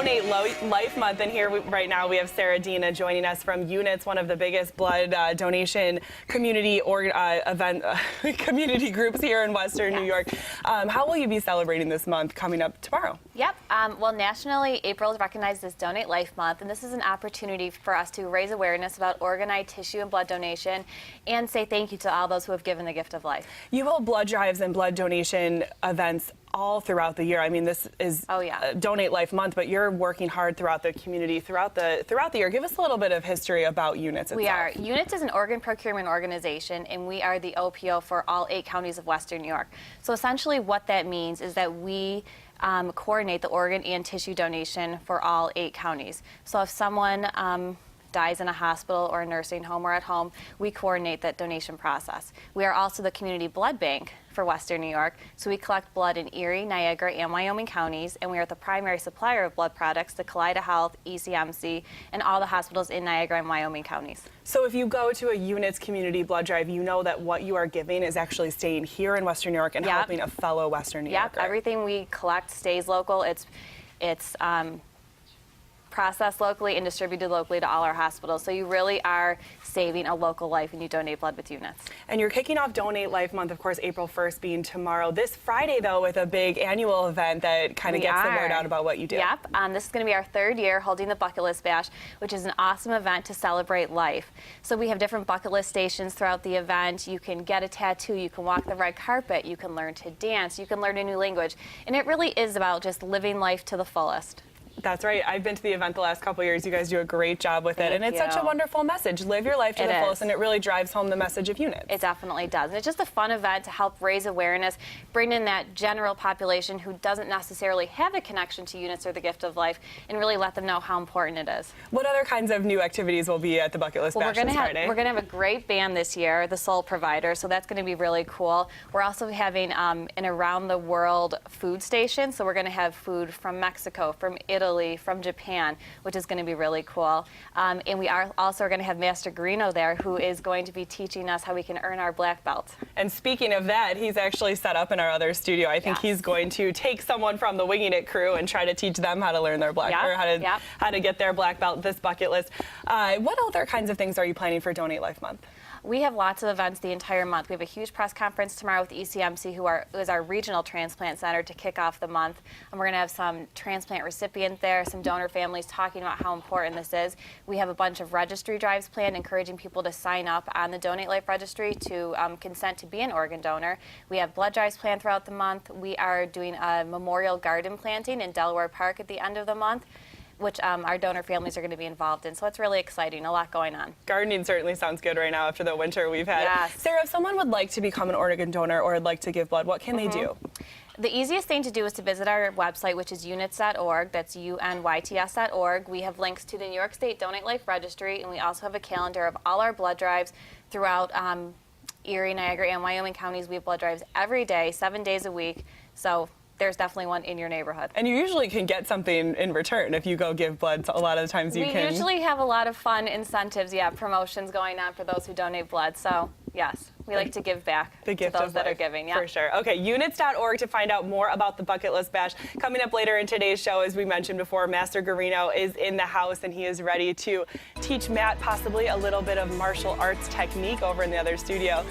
Donate Life Month, and here right now we have Sarah Dina joining us from UNYTS, one of the biggest blood donation community community groups here in Western New York. How will you be celebrating this month coming up tomorrow? Yep. Well, nationally, April is recognized as Donate Life Month, and this is an opportunity for us to raise awareness about organized tissue and blood donation and say thank you to all those who have given the gift of life. You hold blood drives and blood donation events all throughout the year. I mean, this is Donate Life Month, but you're working hard throughout the community throughout the year. Give us a little bit of history about UNYTS itself. We are. UNYTS is an organ procurement organization, and we are the OPO for all 8 counties of Western New York. So essentially what that means is that we coordinate the organ and tissue donation for all 8 counties. So if someone dies in a hospital or a nursing home or at home, we coordinate that donation process. We are also the community blood bank for Western New York, so we collect blood in Erie, Niagara, and Wyoming counties, and we are the primary supplier of blood products to Kaleida Health, ECMC, and all the hospitals in Niagara and Wyoming counties. So if you go to a UNYTS community blood drive, you know that what you are giving is actually staying here in Western New York and helping a fellow Western New Yorker. Yep, everything we collect stays local. It's processed locally and distributed locally to all our hospitals. So you really are saving a local life when you donate blood with UNYTS. And you're kicking off Donate Life Month, of course, April 1st being tomorrow. This Friday, though, with a big annual event that kind of gets the word out about what you do. Yep. This is going to be our 3rd year holding the Bucket List Bash, which is an awesome event to celebrate life. So we have different bucket list stations throughout the event. You can get a tattoo, you can walk the red carpet, you can learn to dance, you can learn a new language. And it really is about just living life to the fullest. That's right. I've been to the event the last couple of years. You guys do a great job with it. And it's such a wonderful message. Live your life to the fullest, and it really drives home the message of UNYTS. It definitely does. And it's just a fun event to help raise awareness, bring in that general population who doesn't necessarily have a connection to UNYTS or the gift of life, and really let them know how important it is. What other kinds of new activities will be at the Bucket List Bash this Friday? We're going to have a great band this year, the Soul Provider, so that's going to be really cool. We're also having an around-the-world food station, so we're going to have food from Mexico, from Italy, from Japan, which is going to be really cool. And we are also going to have Master Garino there, who is going to be teaching us how we can earn our black belt. And speaking of that, he's actually set up in our other studio. I think he's going to take someone from the Winging It crew and try to teach them how to learn their black, or how to get their black belt, this bucket list. What other kinds of things are you planning for Donate Life Month? We have lots of events the entire month. We have a huge press conference tomorrow with ECMC, who is our regional transplant center, to kick off the month. And we're going to have some transplant recipients there, some donor families talking about how important this is. We have a bunch of registry drives planned, encouraging people to sign up on the Donate Life registry to consent to be an organ donor. We have blood drives planned throughout the month. We are doing a memorial garden planting in Delaware Park at the end of the month, which our donor families are going to be involved in. So it's really exciting, a lot going on. Gardening certainly sounds good right now after the winter we've had. Yes. Sarah, if someone would like to become an organ donor or would like to give blood, what can they do? The easiest thing to do is to visit our website, which is UNYTS.org. That's UNYTS.org. We have links to the New York State Donate Life Registry, and we also have a calendar of all our blood drives throughout Erie, Niagara, and Wyoming counties. We have blood drives every day, 7 days a week. So there's definitely one in your neighborhood. And you usually can get something in return if you go give blood. So a lot of the times you can. We usually have a lot of fun incentives, promotions going on for those who donate blood. So yes, we like to give back to those that are giving. For sure. Okay, UNYTS.org to find out more about the Bucket List Bash. Coming up later in today's show, as we mentioned before, Master Garino is in the house, and he is ready to teach Matt possibly a little bit of martial arts technique over in the other studio.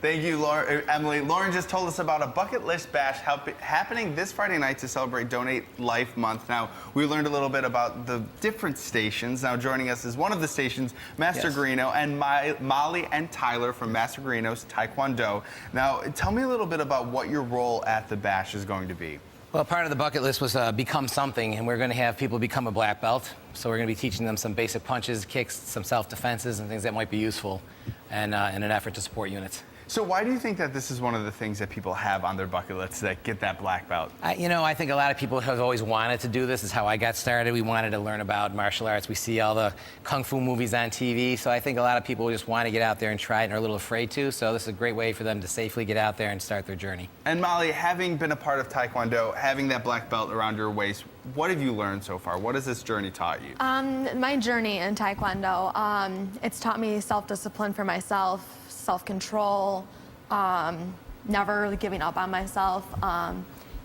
Thank you, Emily. Lauren just told us about a Bucket List Bash happening this Friday night to celebrate Donate Life Month. Now, we learned a little bit about the different stations. Now, joining us is one of the stations, Master Garino, and Molly and Tyler from Master Garino's Taekwondo. Now, tell me a little bit about what your role at the Bash is going to be. Well, part of the bucket list was become something, and we're going to have people become a black belt. So we're going to be teaching them some basic punches, kicks, some self-defenses, and things that might be useful, and in an effort to support UNYTS. So why do you think that this is one of the things that people have on their bucket list that get that black belt? I think a lot of people have always wanted to do this. It's how I got started. We wanted to learn about martial arts. We see all the kung fu movies on TV. So I think a lot of people just want to get out there and try it and are a little afraid to. So this is a great way for them to safely get out there and start their journey. And Molly, having been a part of Taekwondo, having that black belt around your waist, what have you learned so far? What has this journey taught you? My journey in Taekwondo, it's taught me self-discipline for myself, self-control, never giving up on myself,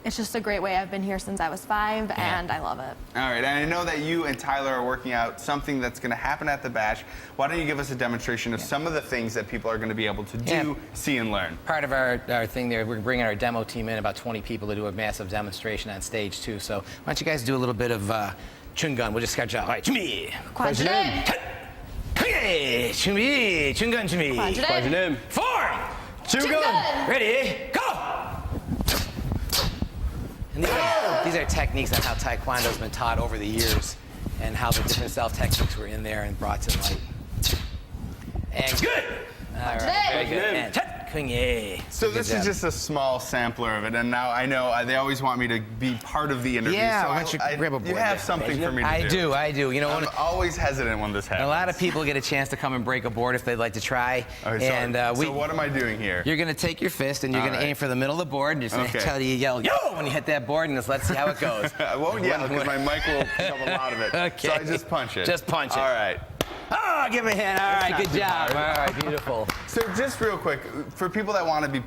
it's just a great way. I've been here since I was 5, and I love it. All right, and I know that you and Tyler are working out something that's going to happen at the bash. Why don't you give us a demonstration of some of the things that people are going to be able to do, see, and learn? Part of our thing there, we're bringing our demo team in, about 20 people, to do a massive demonstration on stage too. So why don't you guys do a little bit of chungun? We'll just start out. All right, chumi. Kwanjin. Chumi. Chungun chumi. Kwanjin. Form. Chungun. Ready, go. And these are techniques on how Taekwondo's been taught over the years and how the different self-techniques were in there and brought to light. And good. All right, very good. And so this is just a small sampler of it, and now I know they always want me to be part of the interview. Yeah, so why don't you grab a board? You have something for me to do. I do. You know, I'm always hesitant when this happens. a lot of people get a chance to come and break a board if they'd like to try. Okay, and so what am I doing here? You're going to take your fist and you're going to aim for the middle of the board, and you're just going to tell you yell "yo" when you hit that board, and just let's see how it goes. I won't yell because my mic will pick up a lot of it. Okay. So I just punch it. Just punch it. All right. Oh, give me a hand. All right, good job. hard. All right, beautiful. So just real quick, for people that want to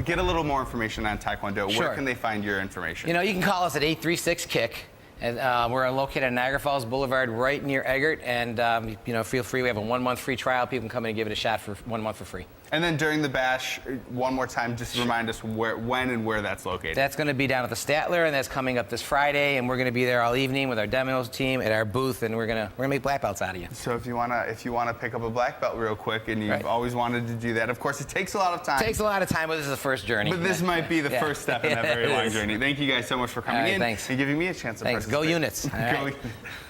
get a little more information on Taekwondo, Sure. where can they find your information? You know, you can call us at 836-KICK. And we're located on Niagara Falls Boulevard, right near Eggert. And you know, feel free. We have a 1-month free trial. People can come in and give it a shot for 1 month for free. And then during the bash, one more time, just remind us when and where that's located. That's going to be down at the Statler, and that's coming up this Friday. And we're going to be there all evening with our demos team at our booth, and we're gonna make black belts out of you. So if you wanna pick up a black belt real quick, and you've always wanted to do that, of course it takes a lot of time. It takes a lot of time, but this is the first journey. But this might be the first step in that very long journey. Thank you guys so much for coming in thanks. and giving me a chance to Thanks. Go participate. UNYTS. All right. Go